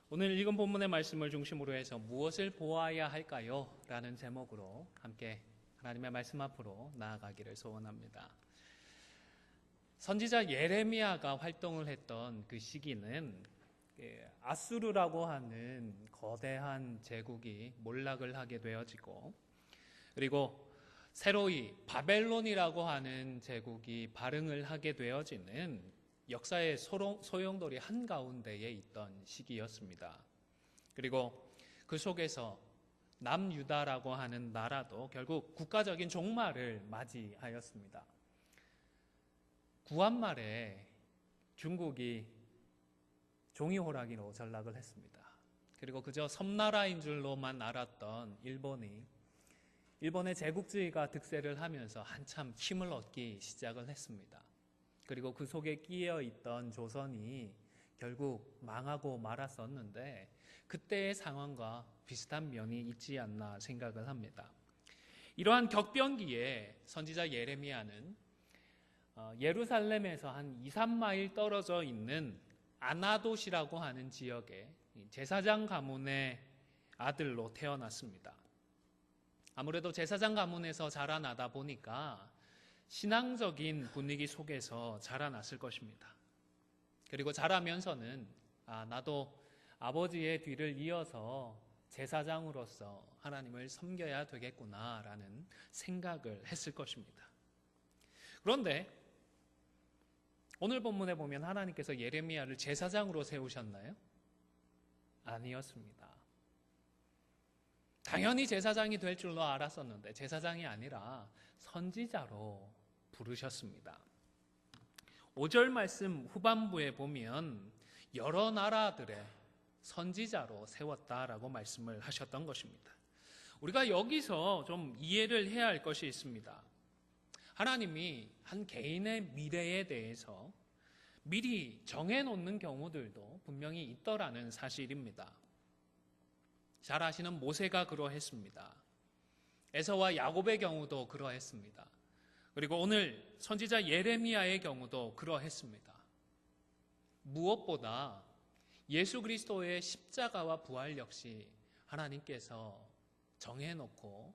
오늘 읽은 본문의 말씀을 중심으로 해서 무엇을 보아야 할까요? 라는 제목으로 함께 하나님의 말씀 앞으로 나아가기를 소원합니다. 선지자 예레미야가 활동을 했던 그 시기는 아수르라고 하는 거대한 제국이 몰락을 하게 되어지고, 그리고 새로이 바벨론이라고 하는 제국이 발흥을 하게 되어지는 역사의 소용돌이 한가운데에 있던 시기였습니다. 그리고 그 속에서 남유다라고 하는 나라도 결국 국가적인 종말을 맞이하였습니다. 구한말에 중국이 종이호랑이로 전락을 했습니다. 그리고 그저 섬나라인 줄로만 알았던 일본의 제국주의가 득세를 하면서 한참 힘을 얻기 시작을 했습니다. 그리고 그 속에 끼어 있던 조선이 결국 망하고 말았었는데, 그때의 상황과 비슷한 면이 있지 않나 생각을 합니다. 이러한 격변기에 선지자 예레미야는 예루살렘에서 한 2, 3마일 떨어져 있는 아나돗이라고 하는 지역에 제사장 가문의 아들로 태어났습니다. 아무래도 제사장 가문에서 자라나다 보니까 신앙적인 분위기 속에서 자라났을 것입니다. 그리고 자라면서는 나도 아버지의 뒤를 이어서 제사장으로서 하나님을 섬겨야 되겠구나라는 생각을 했을 것입니다. 그런데 오늘 본문에 보면 하나님께서 예레미야를 제사장으로 세우셨나요? 아니었습니다. 당연히 제사장이 될 줄로 알았었는데 제사장이 아니라 선지자로 부르셨습니다. 5절 말씀 후반부에 보면 여러 나라들의 선지자로 세웠다라고 말씀을 하셨던 것입니다. 우리가 여기서 좀 이해를 해야 할 것이 있습니다. 하나님이 한 개인의 미래에 대해서 미리 정해놓는 경우들도 분명히 있더라는 사실입니다. 잘 아시는 모세가 그러했습니다. 에서와 야곱의 경우도 그러했습니다. 그리고 오늘 선지자 예레미야의 경우도 그러했습니다. 무엇보다 예수 그리스도의 십자가와 부활 역시 하나님께서 정해놓고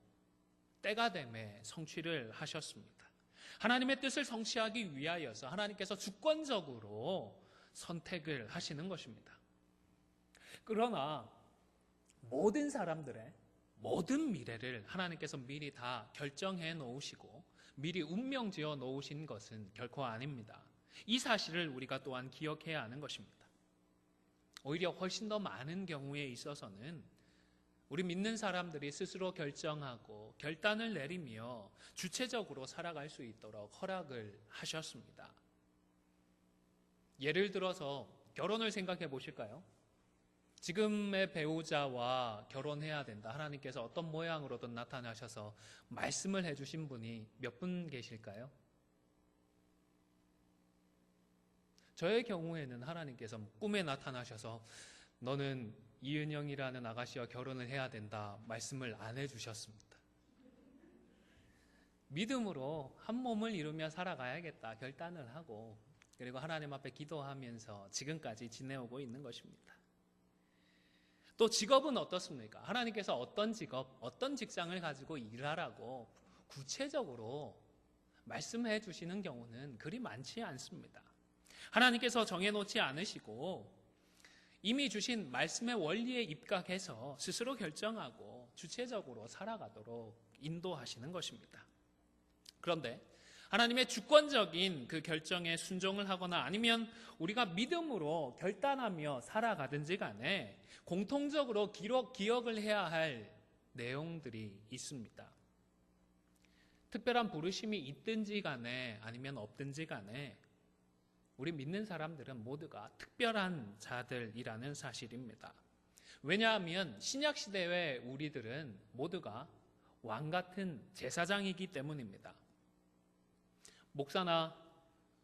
때가 되매 성취를 하셨습니다. 하나님의 뜻을 성취하기 위하여서 하나님께서 주권적으로 선택을 하시는 것입니다. 그러나 모든 사람들의 모든 미래를 하나님께서 미리 다 결정해 놓으시고 미리 운명 지어 놓으신 것은 결코 아닙니다. 이 사실을 우리가 또한 기억해야 하는 것입니다. 오히려 훨씬 더 많은 경우에 있어서는 우리 믿는 사람들이 스스로 결정하고 결단을 내리며 주체적으로 살아갈 수 있도록 허락을 하셨습니다. 예를 들어서 결혼을 생각해 보실까요? 지금의 배우자와 결혼해야 된다. 하나님께서 어떤 모양으로든 나타나셔서 말씀을 해주신 분이 몇 분 계실까요? 저의 경우에는 하나님께서 꿈에 나타나셔서 너는 이은영이라는 아가씨와 결혼을 해야 된다 말씀을 안 해주셨습니다. 믿음으로 한 몸을 이루며 살아가야겠다 결단을 하고, 그리고 하나님 앞에 기도하면서 지금까지 지내오고 있는 것입니다. 또 직업은 어떻습니까? 하나님께서 어떤 직업, 어떤 직장을 가지고 일하라고 구체적으로 말씀해 주시는 경우는 그리 많지 않습니다. 하나님께서 정해놓지 않으시고 이미 주신 말씀의 원리에 입각해서 스스로 결정하고 주체적으로 살아가도록 인도하시는 것입니다. 그런데 하나님의 주권적인 그 결정에 순종을 하거나 아니면 우리가 믿음으로 결단하며 살아가든지 간에 공통적으로 기억을 해야 할 내용들이 있습니다. 특별한 부르심이 있든지 간에 아니면 없든지 간에 우리 믿는 사람들은 모두가 특별한 자들이라는 사실입니다. 왜냐하면 신약시대의 우리들은 모두가 왕같은 제사장이기 때문입니다. 목사나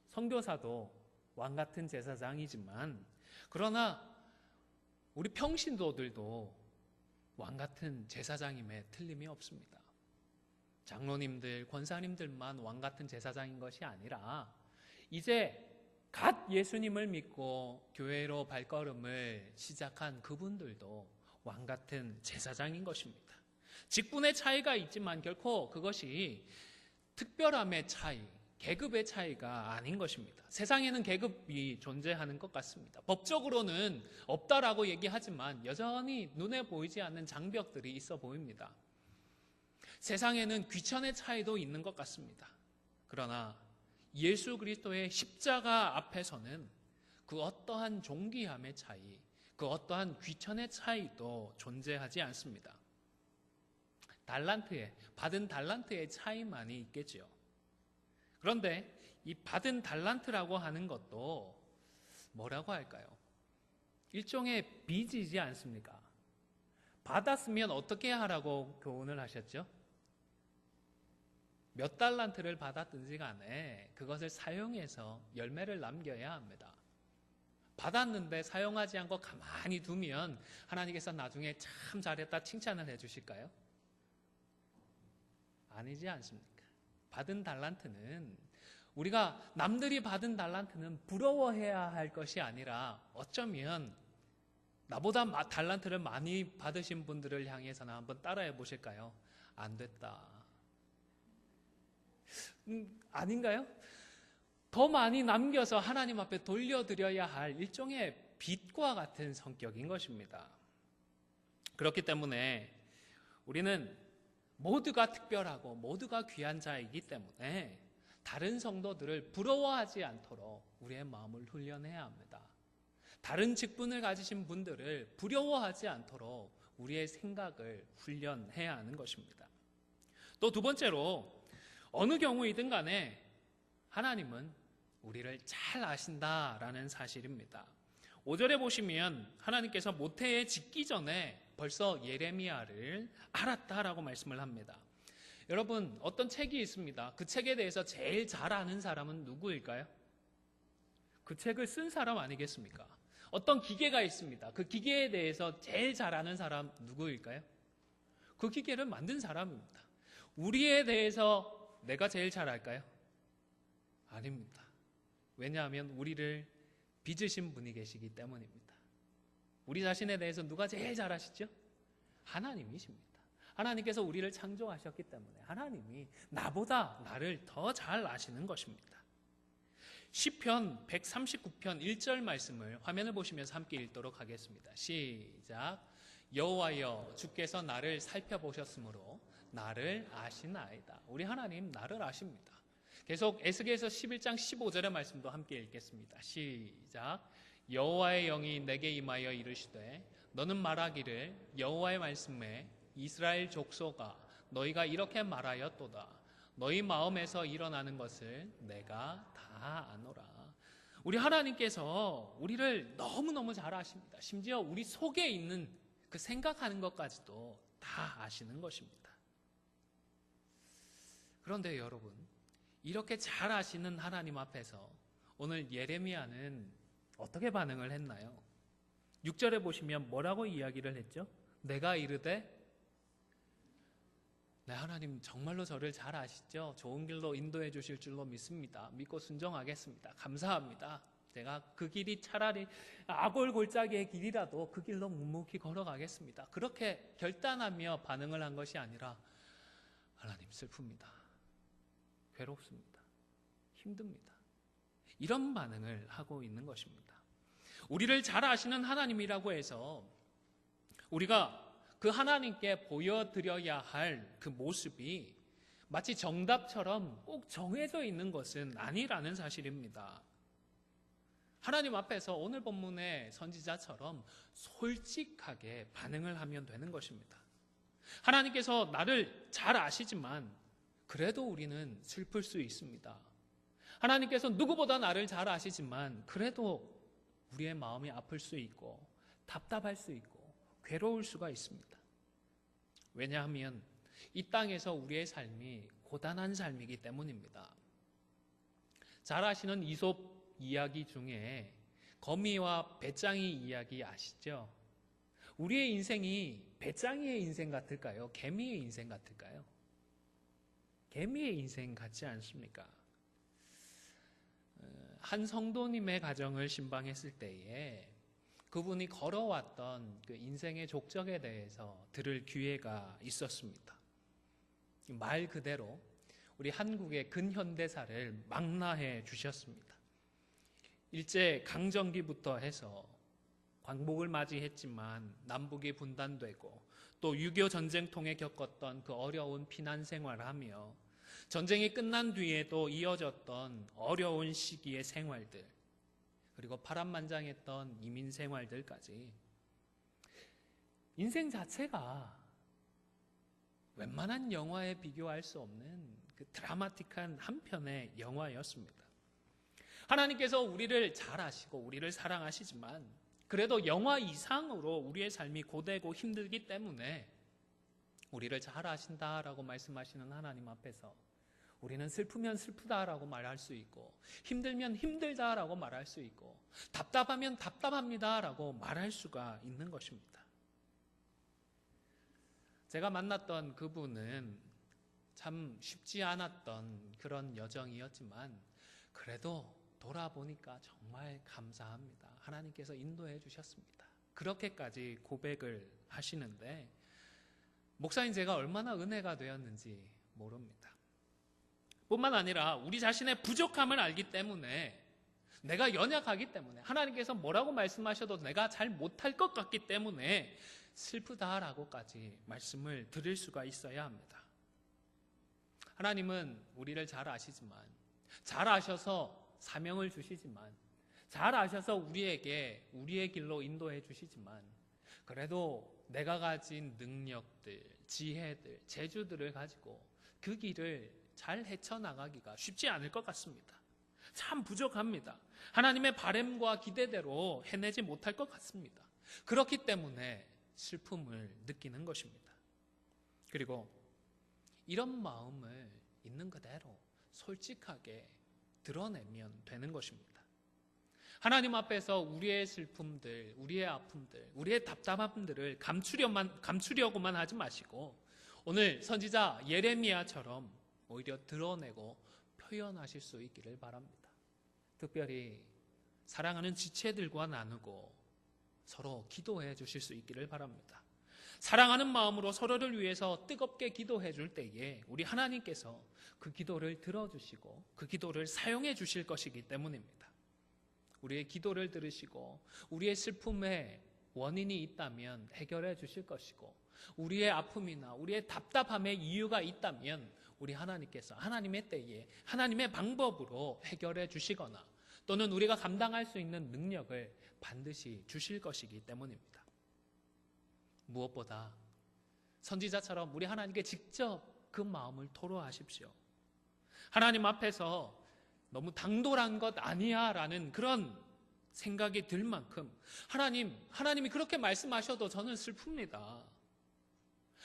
선교사도 왕같은 제사장이지만, 그러나 우리 평신도들도 왕같은 제사장임에 틀림이 없습니다. 장로님들, 권사님들만 왕같은 제사장인 것이 아니라 이제 갓 예수님을 믿고 교회로 발걸음을 시작한 그분들도 왕 같은 제사장인 것입니다. 직분의 차이가 있지만 결코 그것이 특별함의 차이, 계급의 차이가 아닌 것입니다. 세상에는 계급이 존재하는 것 같습니다. 법적으로는 없다라고 얘기하지만 여전히 눈에 보이지 않는 장벽들이 있어 보입니다. 세상에는 귀천의 차이도 있는 것 같습니다. 그러나 예수 그리스도의 십자가 앞에서는 그 어떠한 존귀함의 차이, 그 어떠한 귀천의 차이도 존재하지 않습니다. 받은 달란트의 차이만이 있겠지요. 그런데 이 받은 달란트라고 하는 것도 뭐라고 할까요? 일종의 빚이지 않습니까? 받았으면 어떻게 하라고 교훈을 하셨죠? 몇 달란트를 받았든지 간에 그것을 사용해서 열매를 남겨야 합니다. 받았는데 사용하지 않고 가만히 두면 하나님께서 나중에 참 잘했다 칭찬을 해주실까요? 아니지 않습니까? 받은 달란트는 우리가 남들이 받은 달란트는 부러워해야 할 것이 아니라 어쩌면 나보다 달란트를 많이 받으신 분들을 향해서는 한번 따라해 보실까요? 안 됐다. 아닌가요? 더 많이 남겨서 하나님 앞에 돌려드려야 할 일종의 빚과 같은 성격인 것입니다. 그렇기 때문에 우리는 모두가 특별하고 모두가 귀한 자이기 때문에 다른 성도들을 부러워하지 않도록 우리의 마음을 훈련해야 합니다. 다른 직분을 가지신 분들을 부러워하지 않도록 우리의 생각을 훈련해야 하는 것입니다. 또 두 번째로 어느 경우이든 간에 하나님은 우리를 잘 아신다라는 사실입니다. 5절에 보시면 하나님께서 모태에 짓기 전에 벌써 예레미야를 알았다라고 말씀을 합니다. 여러분, 어떤 책이 있습니다. 그 책에 대해서 제일 잘 아는 사람은 누구일까요? 그 책을 쓴 사람 아니겠습니까? 어떤 기계가 있습니다. 그 기계에 대해서 제일 잘 아는 사람 누구일까요? 그 기계를 만든 사람입니다. 우리에 대해서 내가 제일 잘 알까요? 아닙니다. 왜냐하면 우리를 빚으신 분이 계시기 때문입니다. 우리 자신에 대해서 누가 제일 잘 아시죠? 하나님이십니다. 하나님께서 우리를 창조하셨기 때문에 하나님이 나보다 나를 더 잘 아시는 것입니다. 시편 139편 1절 말씀을 화면을 보시면서 함께 읽도록 하겠습니다. 시작. 여호와여 주께서 나를 살펴보셨으므로 나를 아시나이다. 우리 하나님 나를 아십니다. 계속 에스겔서 11장 15절의 말씀도 함께 읽겠습니다. 시작. 여호와의 영이 내게 임하여 이르시되 너는 말하기를 여호와의 말씀에 이스라엘 족속아 너희가 이렇게 말하였도다. 너희 마음에서 일어나는 것을 내가 다 아노라. 우리 하나님께서 우리를 너무너무 잘 아십니다. 심지어 우리 속에 있는 그 생각하는 것까지도 다 아시는 것입니다. 그런데 여러분, 이렇게 잘 아시는 하나님 앞에서 오늘 예레미야는 어떻게 반응을 했나요? 6절에 보시면 뭐라고 이야기를 했죠? 내가 이르되 네, 하나님 정말로 저를 잘 아시죠? 좋은 길로 인도해 주실 줄로 믿습니다. 믿고 순종하겠습니다. 감사합니다. 제가 그 길이 차라리 아골골짜기의 길이라도 그 길로 묵묵히 걸어가겠습니다. 그렇게 결단하며 반응을 한 것이 아니라 하나님 슬픕니다. 괴롭습니다. 힘듭니다. 이런 반응을 하고 있는 것입니다. 우리를 잘 아시는 하나님이라고 해서 우리가 그 하나님께 보여드려야 할 그 모습이 마치 정답처럼 꼭 정해져 있는 것은 아니라는 사실입니다. 하나님 앞에서 오늘 본문의 선지자처럼 솔직하게 반응을 하면 되는 것입니다. 하나님께서 나를 잘 아시지만 그래도 우리는 슬플 수 있습니다. 하나님께서 누구보다 나를 잘 아시지만 그래도 우리의 마음이 아플 수 있고 답답할 수 있고 괴로울 수가 있습니다. 왜냐하면 이 땅에서 우리의 삶이 고단한 삶이기 때문입니다. 잘 아시는 이솝 이야기 중에 거미와 배짱이 이야기 아시죠? 우리의 인생이 배짱이의 인생 같을까요? 개미의 인생 같을까요? 개미의 인생 같지 않습니까? 한 성도님의 가정을 신방했을 때에 그분이 걸어왔던 그 인생의 족적에 대해서 들을 기회가 있었습니다. 말 그대로 우리 한국의 근현대사를 망라해 주셨습니다. 일제 강점기부터 해서 광복을 맞이했지만 남북이 분단되고 또 6.25 전쟁 통해 겪었던 그 어려운 피난 생활하며 전쟁이 끝난 뒤에도 이어졌던 어려운 시기의 생활들, 그리고 파란만장했던 이민 생활들까지 인생 자체가 웬만한 영화에 비교할 수 없는 그 드라마틱한 한 편의 영화였습니다. 하나님께서 우리를 잘 아시고 우리를 사랑하시지만 그래도 영화 이상으로 우리의 삶이 고되고 힘들기 때문에 우리를 잘 아신다라고 말씀하시는 하나님 앞에서 우리는 슬프면 슬프다라고 말할 수 있고 힘들면 힘들다라고 말할 수 있고 답답하면 답답합니다라고 말할 수가 있는 것입니다. 제가 만났던 그분은 참 쉽지 않았던 그런 여정이었지만 그래도 돌아보니까 정말 감사합니다. 하나님께서 인도해 주셨습니다. 그렇게까지 고백을 하시는데 목사인 제가 얼마나 은혜가 되었는지 모릅니다. 뿐만 아니라 우리 자신의 부족함을 알기 때문에 내가 연약하기 때문에 하나님께서 뭐라고 말씀하셔도 내가 잘 못할 것 같기 때문에 슬프다라고까지 말씀을 드릴 수가 있어야 합니다. 하나님은 우리를 잘 아시지만 잘 아셔서 사명을 주시지만 잘 아셔서 우리에게 우리의 길로 인도해 주시지만 그래도 내가 가진 능력들, 지혜들, 재주들을 가지고 그 길을 잘 헤쳐나가기가 쉽지 않을 것 같습니다. 참 부족합니다. 하나님의 바램과 기대대로 해내지 못할 것 같습니다. 그렇기 때문에 슬픔을 느끼는 것입니다. 그리고 이런 마음을 있는 그대로 솔직하게 드러내면 되는 것입니다. 하나님 앞에서 우리의 슬픔들, 우리의 아픔들, 우리의 답답함들을 감추려고만 하지 마시고 오늘 선지자 예레미야처럼 오히려 드러내고 표현하실 수 있기를 바랍니다. 특별히 사랑하는 지체들과 나누고 서로 기도해 주실 수 있기를 바랍니다. 사랑하는 마음으로 서로를 위해서 뜨겁게 기도해 줄 때에 우리 하나님께서 그 기도를 들어주시고 그 기도를 사용해 주실 것이기 때문입니다. 우리의 기도를 들으시고 우리의 슬픔에 원인이 있다면 해결해 주실 것이고 우리의 아픔이나 우리의 답답함에 이유가 있다면 우리 하나님께서 하나님의 때에 하나님의 방법으로 해결해 주시거나 또는 우리가 감당할 수 있는 능력을 반드시 주실 것이기 때문입니다. 무엇보다 선지자처럼 우리 하나님께 직접 그 마음을 토로하십시오. 하나님 앞에서 너무 당돌한 것 아니야 라는 그런 생각이 들 만큼 하나님이 그렇게 말씀하셔도 저는 슬픕니다.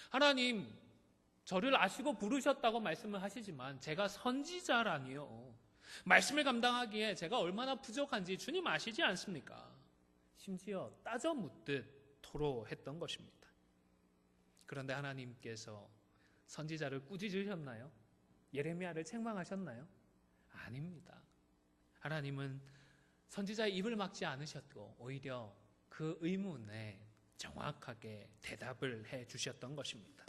하나님 저를 아시고 부르셨다고 말씀을 하시지만 제가 선지자라니요. 말씀을 감당하기에 제가 얼마나 부족한지 주님 아시지 않습니까? 심지어 따져 묻듯 토로했던 것입니다. 그런데 하나님께서 선지자를 꾸짖으셨나요? 예레미야를 책망하셨나요? 아닙니다. 하나님은 선지자의 입을 막지 않으셨고 오히려 그 의문에 정확하게 대답을 해 주셨던 것입니다.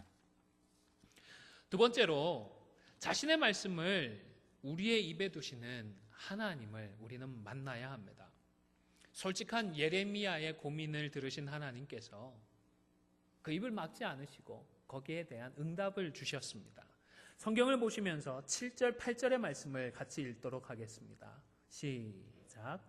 두 번째로 자신의 말씀을 우리의 입에 두시는 하나님을 우리는 만나야 합니다. 솔직한 예레미야의 고민을 들으신 하나님께서 그 입을 막지 않으시고 거기에 대한 응답을 주셨습니다. 성경을 보시면서 7절, 8절의 말씀을 같이 읽도록 하겠습니다. 시작.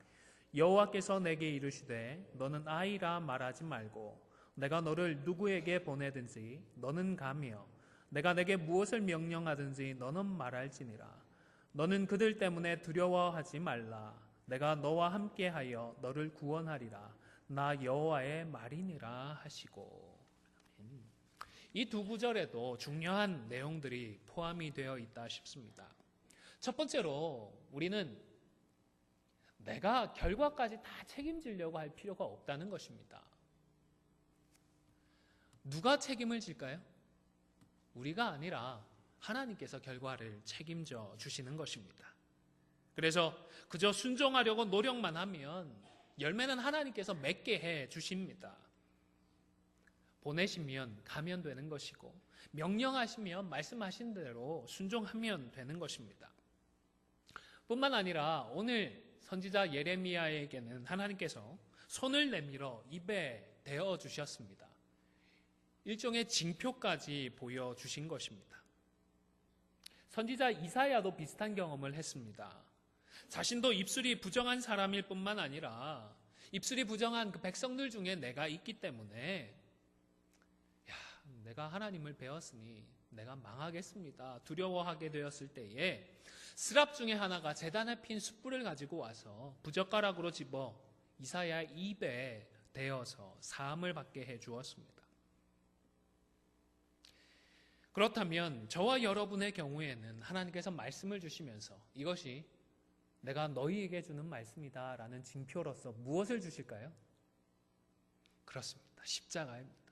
여호와께서 내게 이르시되 너는 아이라 말하지 말고 내가 너를 누구에게 보내든지 너는 가며 내가 내게 무엇을 명령하든지 너는 말할지니라. 너는 그들 때문에 두려워하지 말라. 내가 너와 함께하여 너를 구원하리라. 나 여호와의 말이니라 하시고. 이 두 구절에도 중요한 내용들이 포함이 되어 있다 싶습니다. 첫 번째로 우리는 내가 결과까지 다 책임지려고 할 필요가 없다는 것입니다. 누가 책임을 질까요? 우리가 아니라 하나님께서 결과를 책임져 주시는 것입니다. 그래서 그저 순종하려고 노력만 하면 열매는 하나님께서 맺게 해 주십니다. 보내시면 가면 되는 것이고, 명령하시면 말씀하신 대로 순종하면 되는 것입니다. 뿐만 아니라 오늘 선지자 예레미야에게는 하나님께서 손을 내밀어 입에 대어 주셨습니다. 일종의 징표까지 보여주신 것입니다. 선지자 이사야도 비슷한 경험을 했습니다. 자신도 입술이 부정한 사람일 뿐만 아니라 입술이 부정한 그 백성들 중에 내가 있기 때문에 내가 하나님을 배웠으니 내가 망하겠습니다. 두려워하게 되었을 때에 스랍 중에 하나가 제단에 핀 숯불을 가지고 와서 부젓가락으로 집어 이사야의 입에 대어서 사함을 받게 해 주었습니다. 그렇다면 저와 여러분의 경우에는 하나님께서 말씀을 주시면서 이것이 내가 너희에게 주는 말씀이다 라는 징표로서 무엇을 주실까요? 그렇습니다. 십자가입니다.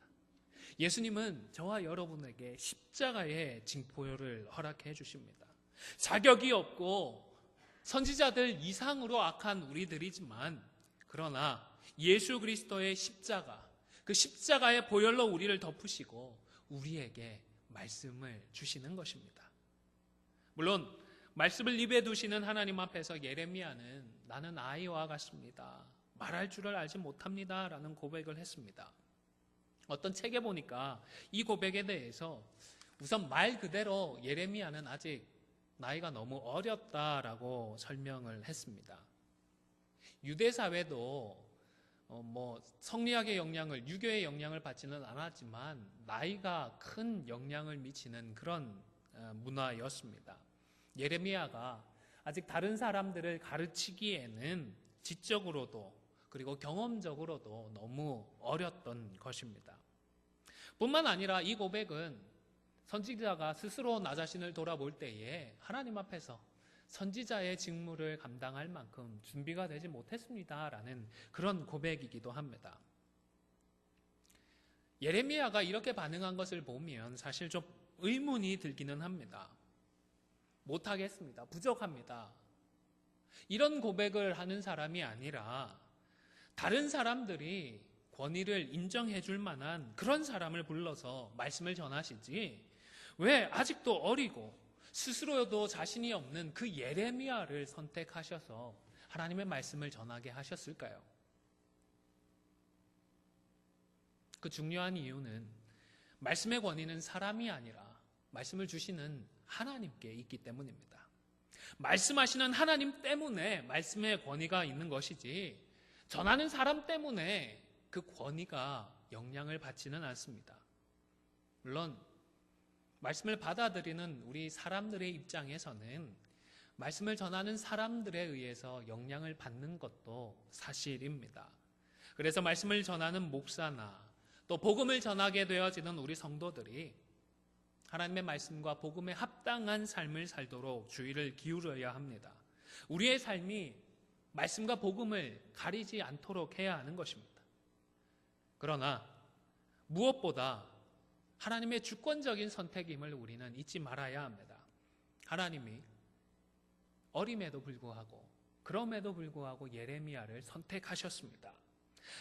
예수님은 저와 여러분에게 십자가의 징표를 허락해 주십니다. 자격이 없고 선지자들 이상으로 악한 우리들이지만, 그러나 예수 그리스도의 십자가, 그 십자가의 보혈로 우리를 덮으시고 우리에게 말씀을 주시는 것입니다. 물론 말씀을 입에 두시는 하나님 앞에서 예레미야는 나는 아이와 같습니다. 말할 줄을 알지 못합니다 라는 고백을 했습니다. 어떤 책에 보니까 이 고백에 대해서 우선 말 그대로 예레미야는 아직 나이가 너무 어렸다라고 설명을 했습니다. 유대 사회도 성리학의 영향을, 유교의 영향을 받지는 않았지만 나이가 큰 영향을 미치는 그런 문화였습니다. 예레미야가 아직 다른 사람들을 가르치기에는 지적으로도 그리고 경험적으로도 너무 어렸던 것입니다. 뿐만 아니라 이 고백은 선지자가 스스로 나 자신을 돌아볼 때에 하나님 앞에서 선지자의 직무를 감당할 만큼 준비가 되지 못했습니다라는 그런 고백이기도 합니다. 예레미야가 이렇게 반응한 것을 보면 사실 좀 의문이 들기는 합니다. 못하겠습니다. 부족합니다. 이런 고백을 하는 사람이 아니라 다른 사람들이 권위를 인정해 줄 만한 그런 사람을 불러서 말씀을 전하시지, 왜 아직도 어리고 스스로도 자신이 없는 그 예레미야를 선택하셔서 하나님의 말씀을 전하게 하셨을까요? 그 중요한 이유는 말씀의 권위는 사람이 아니라 말씀을 주시는 하나님께 있기 때문입니다. 말씀하시는 하나님 때문에 말씀의 권위가 있는 것이지 전하는 사람 때문에 그 권위가 영향을 받지는 않습니다. 물론 말씀을 받아들이는 우리 사람들의 입장에서는 말씀을 전하는 사람들에 의해서 영향을 받는 것도 사실입니다. 그래서 말씀을 전하는 목사나 또 복음을 전하게 되어지는 우리 성도들이 하나님의 말씀과 복음에 합당한 삶을 살도록 주의를 기울여야 합니다. 우리의 삶이 말씀과 복음을 가리지 않도록 해야 하는 것입니다. 그러나 무엇보다 하나님의 주권적인 선택임을 우리는 잊지 말아야 합니다. 하나님이 어림에도 불구하고, 그럼에도 불구하고 예레미야를 선택하셨습니다.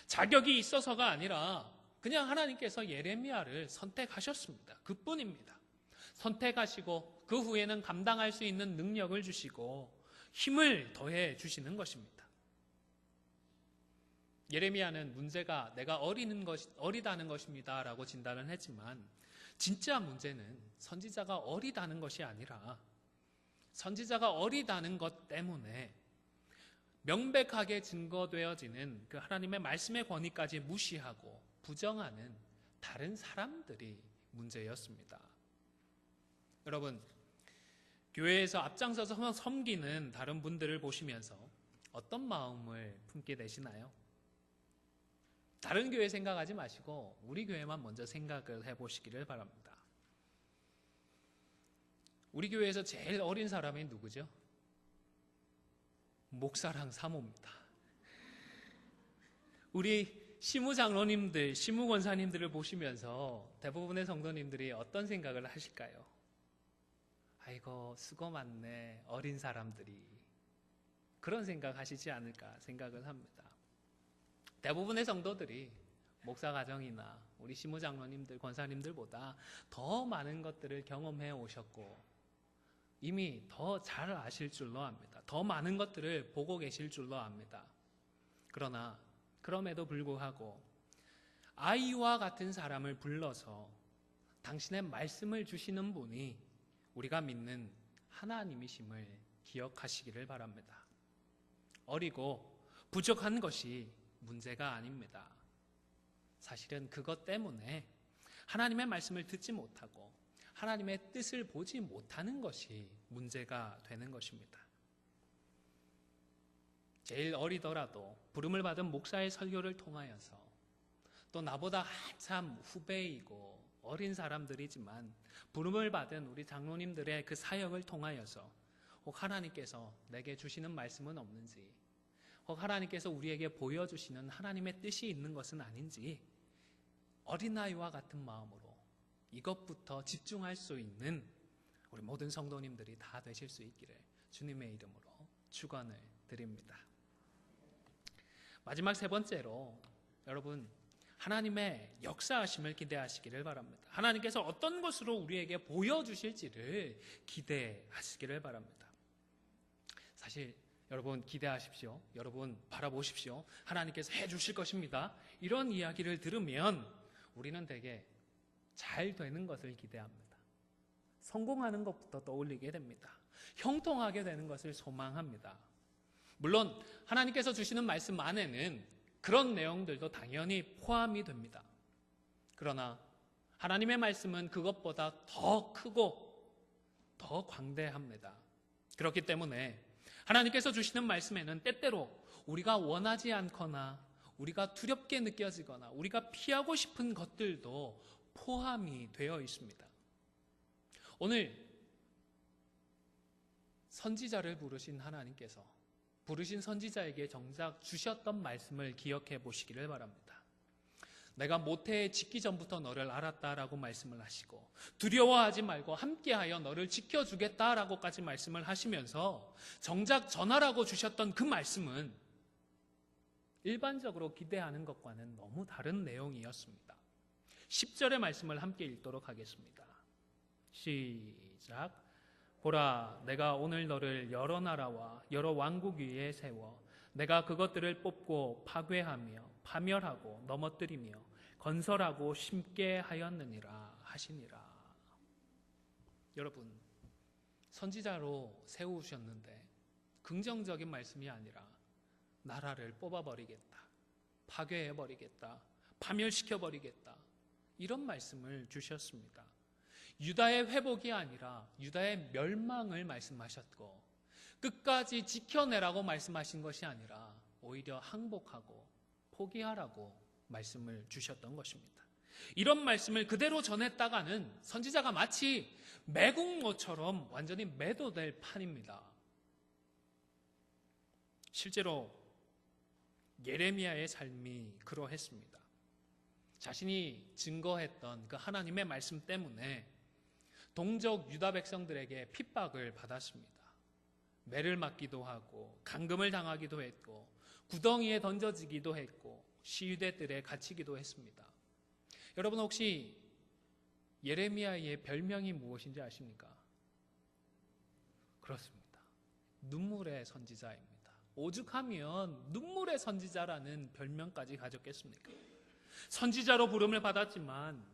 자격이 있어서가 아니라 그냥 하나님께서 예레미야를 선택하셨습니다. 그뿐입니다. 선택하시고 그 후에는 감당할 수 있는 능력을 주시고 힘을 더해 주시는 것입니다. 예레미야는 문제가 내가 어리다는 것입니다 라고 진단을 했지만, 진짜 문제는 선지자가 어리다는 것이 아니라 선지자가 어리다는 것 때문에 명백하게 증거되어지는 그 하나님의 말씀의 권위까지 무시하고 부정하는 다른 사람들이 문제였습니다. 여러분, 교회에서 앞장서서 섬기는 다른 분들을 보시면서 어떤 마음을 품게 되시나요? 다른 교회 생각하지 마시고 우리 교회만 먼저 생각을 해보시기를 바랍니다. 우리 교회에서 제일 어린 사람이 누구죠? 목사랑 사모입니다. 우리 시무장로님들, 시무권사님들을 보시면서 대부분의 성도님들이 어떤 생각을 하실까요? 아이고, 수고 많네, 어린 사람들이. 그런 생각 하시지 않을까 생각을 합니다. 대부분의 성도들이 목사 가정이나 우리 시무장로님들, 권사님들보다 더 많은 것들을 경험해 오셨고 이미 더 잘 아실 줄로 압니다. 더 많은 것들을 보고 계실 줄로 압니다. 그러나 그럼에도 불구하고 아이와 같은 사람을 불러서 당신의 말씀을 주시는 분이 우리가 믿는 하나님이심을 기억하시기를 바랍니다. 어리고 부족한 것이 문제가 아닙니다. 사실은 그것 때문에 하나님의 말씀을 듣지 못하고 하나님의 뜻을 보지 못하는 것이 문제가 되는 것입니다. 제일 어리더라도 부름을 받은 목사의 설교를 통하여서 또 나보다 한참 후배이고 어린 사람들이지만 부름을 받은 우리 장로님들의 그 사역을 통하여서 혹 하나님께서 내게 주시는 말씀은 없는지, 혹 하나님께서 우리에게 보여주시는 하나님의 뜻이 있는 것은 아닌지 어린아이와 같은 마음으로 이것부터 집중할 수 있는 우리 모든 성도님들이 다 되실 수 있기를 주님의 이름으로 축원을 드립니다. 마지막 세 번째로 여러분 하나님의 역사하심을 기대하시기를 바랍니다. 하나님께서 어떤 것으로 우리에게 보여주실지를 기대하시기를 바랍니다. 사실 여러분 기대하십시오. 여러분 바라보십시오. 하나님께서 해주실 것입니다. 이런 이야기를 들으면 우리는 되게 잘 되는 것을 기대합니다. 성공하는 것부터 떠올리게 됩니다. 형통하게 되는 것을 소망합니다. 물론 하나님께서 주시는 말씀 안에는 그런 내용들도 당연히 포함이 됩니다. 그러나 하나님의 말씀은 그것보다 더 크고 더 광대합니다. 그렇기 때문에 하나님께서 주시는 말씀에는 때때로 우리가 원하지 않거나 우리가 두렵게 느껴지거나 우리가 피하고 싶은 것들도 포함이 되어 있습니다. 오늘 선지자를 부르신 하나님께서 부르신 선지자에게 정작 주셨던 말씀을 기억해 보시기를 바랍니다. 내가 모태에 짓기 전부터 너를 알았다라고 말씀을 하시고 두려워하지 말고 함께하여 너를 지켜주겠다라고까지 말씀을 하시면서 정작 전하라고 주셨던 그 말씀은 일반적으로 기대하는 것과는 너무 다른 내용이었습니다. 10절의 말씀을 함께 읽도록 하겠습니다. 시작. 보라, 내가 오늘 너를 여러 나라와 여러 왕국 위에 세워 내가 그것들을 뽑고 파괴하며 파멸하고 넘어뜨리며 건설하고 심게 하였느니라 하시니라. 여러분, 선지자로 세우셨는데 긍정적인 말씀이 아니라 나라를 뽑아버리겠다, 파괴해버리겠다, 파멸시켜버리겠다, 이런 말씀을 주셨습니다. 유다의 회복이 아니라 유다의 멸망을 말씀하셨고 끝까지 지켜내라고 말씀하신 것이 아니라 오히려 항복하고 포기하라고 말씀을 주셨던 것입니다. 이런 말씀을 그대로 전했다가는 선지자가 마치 매국노처럼 완전히 매도될 판입니다. 실제로 예레미야의 삶이 그러했습니다. 자신이 증거했던 그 하나님의 말씀 때문에 동족 유다 백성들에게 핍박을 받았습니다. 매를 맞기도 하고 감금을 당하기도 했고 구덩이에 던져지기도 했고 시위대들에 갇히기도 했습니다. 여러분 혹시 예레미야의 별명이 무엇인지 아십니까? 그렇습니다. 눈물의 선지자입니다. 오죽하면 눈물의 선지자라는 별명까지 가졌겠습니까? 선지자로 부름을 받았지만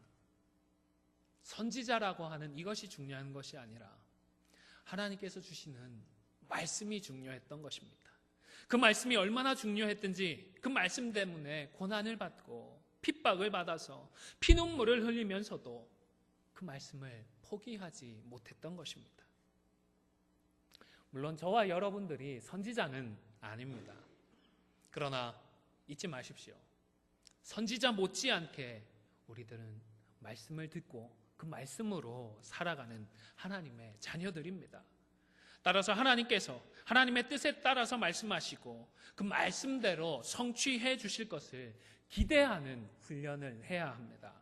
선지자라고 하는 이것이 중요한 것이 아니라 하나님께서 주시는 말씀이 중요했던 것입니다. 그 말씀이 얼마나 중요했든지 그 말씀 때문에 고난을 받고 핍박을 받아서 피눈물을 흘리면서도 그 말씀을 포기하지 못했던 것입니다. 물론 저와 여러분들이 선지자는 아닙니다. 그러나 잊지 마십시오. 선지자 못지않게 우리들은 말씀을 듣고 그 말씀으로 살아가는 하나님의 자녀들입니다. 따라서 하나님께서 하나님의 뜻에 따라서 말씀하시고 그 말씀대로 성취해 주실 것을 기대하는 훈련을 해야 합니다.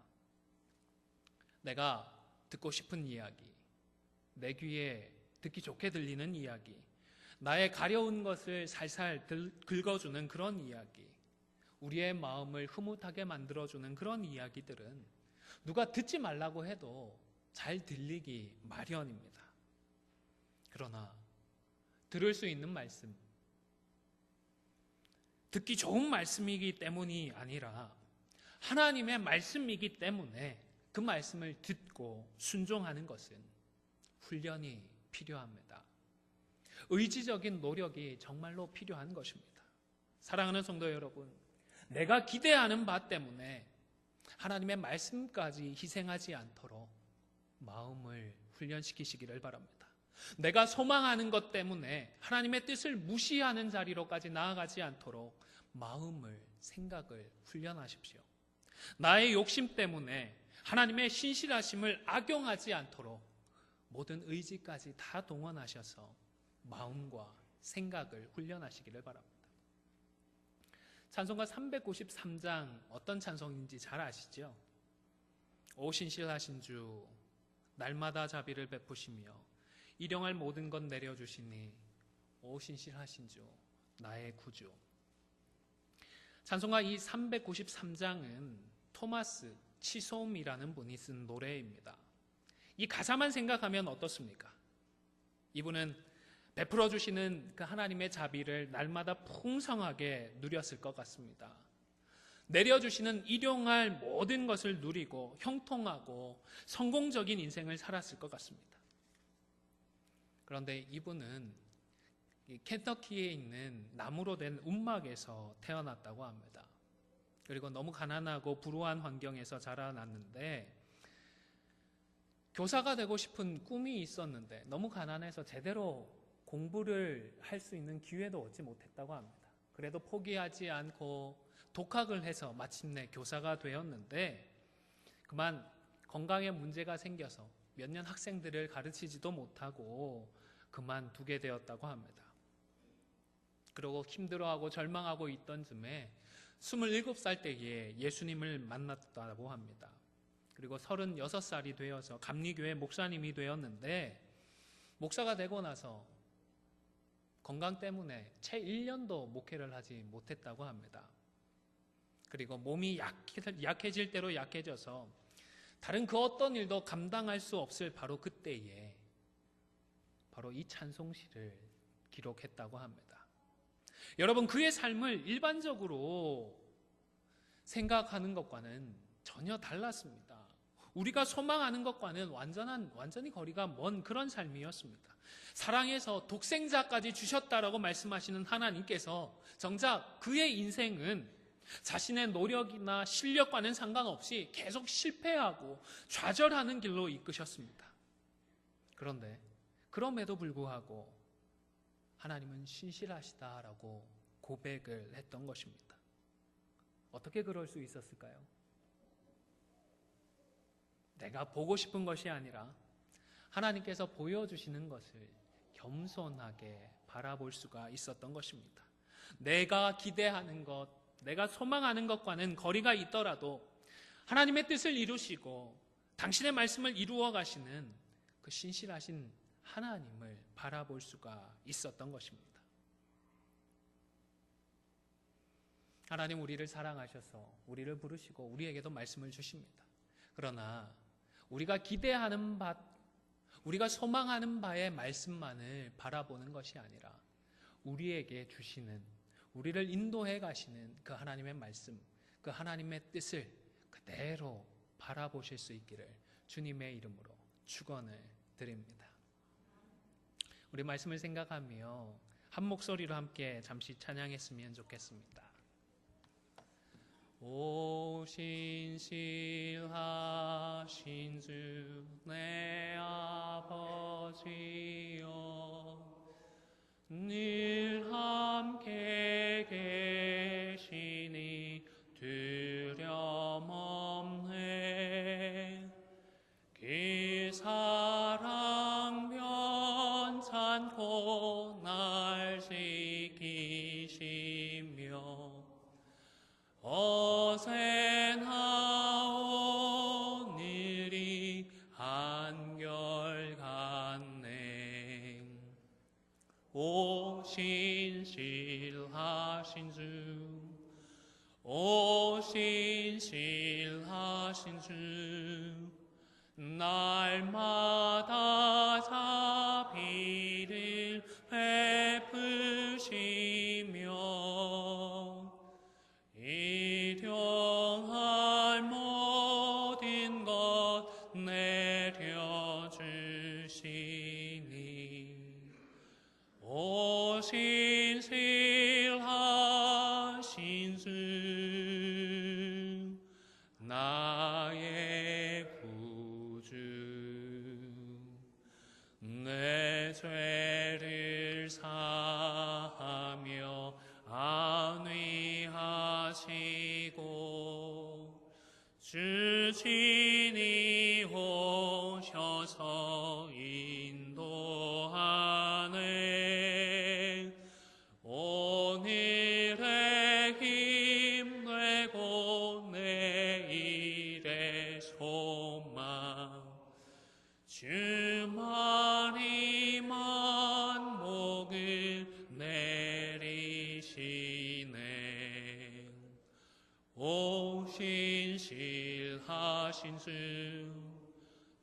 내가 듣고 싶은 이야기, 내 귀에 듣기 좋게 들리는 이야기, 나의 가려운 것을 살살 긁어주는 그런 이야기, 우리의 마음을 흐뭇하게 만들어주는 그런 이야기들은 누가 듣지 말라고 해도 잘 들리기 마련입니다. 그러나 들을 수 있는 말씀, 듣기 좋은 말씀이기 때문이 아니라 하나님의 말씀이기 때문에 그 말씀을 듣고 순종하는 것은 훈련이 필요합니다. 의지적인 노력이 정말로 필요한 것입니다. 사랑하는 성도 여러분, 내가 기대하는 바 때문에 하나님의 말씀까지 희생하지 않도록 마음을 훈련시키시기를 바랍니다. 내가 소망하는 것 때문에 하나님의 뜻을 무시하는 자리로까지 나아가지 않도록 마음을, 생각을 훈련하십시오. 나의 욕심 때문에 하나님의 신실하심을 악용하지 않도록 모든 의지까지 다 동원하셔서 마음과 생각을 훈련하시기를 바랍니다. 찬송가 393장 어떤 찬송인지 잘 아시죠? 오 신실하신 주, 날마다 자비를 베푸시며 일용할 모든 것 내려주시니 오 신실하신 주, 나의 구주. 찬송가 이 393장은 토마스 치솜이라는 분이 쓴 노래입니다. 이 가사만 생각하면 어떻습니까? 이분은 베풀어 주시는 그 하나님의 자비를 날마다 풍성하게 누렸을 것 같습니다. 내려주시는 일용할 모든 것을 누리고 형통하고 성공적인 인생을 살았을 것 같습니다. 그런데 이분은 켄터키에 있는 나무로 된 움막에서 태어났다고 합니다. 그리고 너무 가난하고 불우한 환경에서 자라났는데 교사가 되고 싶은 꿈이 있었는데 너무 가난해서 제대로 공부를 할 수 있는 기회도 얻지 못했다고 합니다. 그래도 포기하지 않고 독학을 해서 마침내 교사가 되었는데 그만 건강에 문제가 생겨서 몇 년 학생들을 가르치지도 못하고 그만두게 되었다고 합니다. 그리고 힘들어하고 절망하고 있던 즈음에 27살 때에 예수님을 만났다고 합니다. 그리고 36살이 되어서 감리교회 목사님이 되었는데 목사가 되고 나서 건강 때문에 채 1년도 목회를 하지 못했다고 합니다. 그리고 몸이 약해질 대로 약해져서 다른 그 어떤 일도 감당할 수 없을 바로 그때에 바로 이 찬송시를 기록했다고 합니다. 여러분, 그의 삶을 일반적으로 생각하는 것과는 전혀 달랐습니다. 우리가 소망하는 것과는 완전히 거리가 먼 그런 삶이었습니다. 사랑해서 독생자까지 주셨다라고 말씀하시는 하나님께서 정작 그의 인생은 자신의 노력이나 실력과는 상관없이 계속 실패하고 좌절하는 길로 이끄셨습니다. 그런데 그럼에도 불구하고 하나님은 신실하시다라고 고백을 했던 것입니다. 어떻게 그럴 수 있었을까요? 내가 보고 싶은 것이 아니라 하나님께서 보여주시는 것을 겸손하게 바라볼 수가 있었던 것입니다. 내가 기대하는 것, 내가 소망하는 것과는 거리가 있더라도 하나님의 뜻을 이루시고 당신의 말씀을 이루어 가시는 그 신실하신 하나님을 바라볼 수가 있었던 것입니다. 하나님 우리를 사랑하셔서 우리를 부르시고 우리에게도 말씀을 주십니다. 그러나 우리가 기대하는 바, 우리가 소망하는 바의 말씀만을 바라보는 것이 아니라 우리에게 주시는, 우리를 인도해 가시는 그 하나님의 말씀, 그 하나님의 뜻을 그대로 바라보실 수 있기를 주님의 이름으로 축원을 드립니다. 우리 말씀을 생각하며 한 목소리로 함께 잠시 찬양했으면 좋겠습니다. 오 신실하신 주 내 아버지여 늘 함께 계시니 두려움 없네. 그 사랑 변찮고 날 지키시며 어제나 오늘이 한결같네. 오 인도하신 주 날마다 자비를 베푸시며 일용할 모든 것 내려주시니 오신 신실하신 주 나의 구주 내 죄를 사하며 안위하시고 주친이 오셔서 인도하네 오늘의 힘되고 내일의 소망 주만이 만복을 내리시네 오신 실하신 주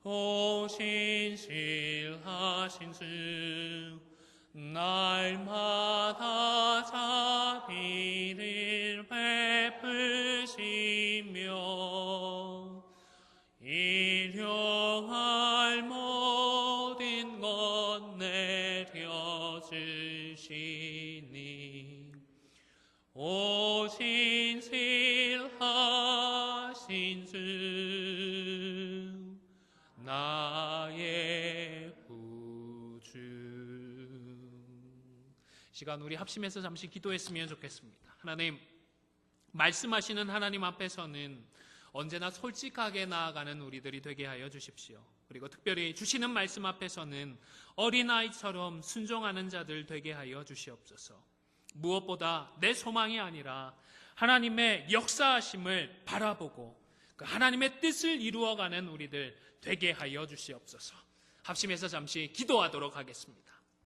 오신 실하신 주 날마다 자비를 베푸시며 일용할 모든 것 내려주시니 오신 실하신 주 나의 구주 시간 우리 합심해서 잠시 기도했으면 좋겠습니다. 하나님 말씀하시는 하나님 앞에서는 언제나 솔직하게 나아가는 우리들이 되게 하여 주십시오. 그리고 특별히 주시는 말씀 앞에서는 어린아이처럼 순종하는 자들 되게 하여 주시옵소서. 무엇보다 내 소망이 아니라 하나님의 역사하심을 바라보고 그 하나님의 뜻을 이루어가는 우리들 되게 하여 주시옵소서. 합심해서 잠시 기도하도록 하겠습니다.